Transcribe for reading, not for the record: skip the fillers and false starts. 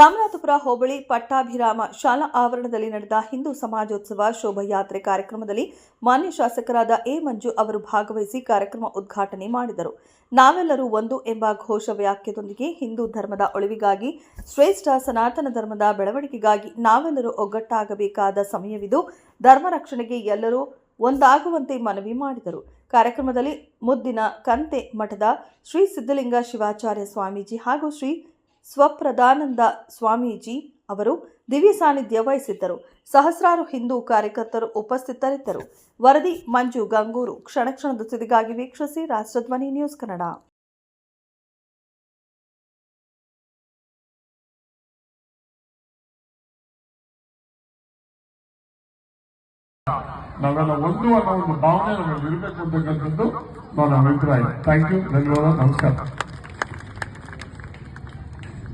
ರಾಮನಾಥಪುರ ಹೋಬಳಿ ಪಟ್ಟಾಭಿರಾಮ ಶಾಲಾ ಆವರಣದಲ್ಲಿ ನಡೆದ ಹಿಂದೂ ಸಮಾಜೋತ್ಸವ ಶೋಭಾಯಾತ್ರೆ ಕಾರ್ಯಕ್ರಮದಲ್ಲಿ ಮಾನ್ಯ ಶಾಸಕರಾದ ಎ ಮಂಜು ಅವರು ಭಾಗವಹಿಸಿ ಕಾರ್ಯಕ್ರಮ ಉದ್ಘಾಟನೆ ಮಾಡಿದರು. ನಾವೆಲ್ಲರೂ ಒಂದು ಎಂಬ ಘೋಷ ವಾಕ್ಯದೊಂದಿಗೆ ಹಿಂದೂ ಧರ್ಮದ ಉಳಿವಿಗಾಗಿ, ಶ್ರೇಷ್ಠ ಸನಾತನ ಧರ್ಮದ ಬೆಳವಣಿಗೆಗಾಗಿ ನಾವೆಲ್ಲರೂ ಒಗ್ಗಟ್ಟಾಗಬೇಕಾದ ಸಮಯವಿದು. ಧರ್ಮ ರಕ್ಷಣೆಗೆ ಎಲ್ಲರೂ ಒಂದಾಗುವಂತೆ ಮನವಿ ಮಾಡಿದರು. ಕಾರ್ಯಕ್ರಮದಲ್ಲಿ ಮುದ್ದಿನ ಕಂತೆ ಮಠದ ಶ್ರೀ ಸಿದ್ಧಲಿಂಗ ಶಿವಾಚಾರ್ಯ ಸ್ವಾಮೀಜಿ ಹಾಗೂ ಶ್ರೀ ಸ್ವಪ್ರದಾನಂದ ಸ್ವಾಮೀಜಿ ಅವರು ದಿವ್ಯ ಸಾನ್ನಿಧ್ಯ ವಹಿಸಿದ್ದರು. ಸಹಸ್ರಾರು ಹಿಂದೂ ಕಾರ್ಯಕರ್ತರು ಉಪಸ್ಥಿತರಿದ್ದರು. ವರದಿ ಮಂಜು ಗಂಗೂರು. ಕ್ಷಣ ಕ್ಷಣದ ಸುದ್ದಿಗಾಗಿ ವೀಕ್ಷಿಸಿ ರಾಷ್ಟ್ರಧ್ವನಿ ನ್ಯೂಸ್ ಕನ್ನಡ. ನಾವೆಲ್ಲ ಒಂದು ಅನ್ನೋ ಒಂದು ಭಾವನೆ ನಮಗೆ ಇರಬೇಕು ಅಂತಕ್ಕಂಥದ್ದು ನನ್ನ ಅಭಿಪ್ರಾಯ. Thank you. ಧನ್ಯವಾದ. ನಮಸ್ಕಾರ.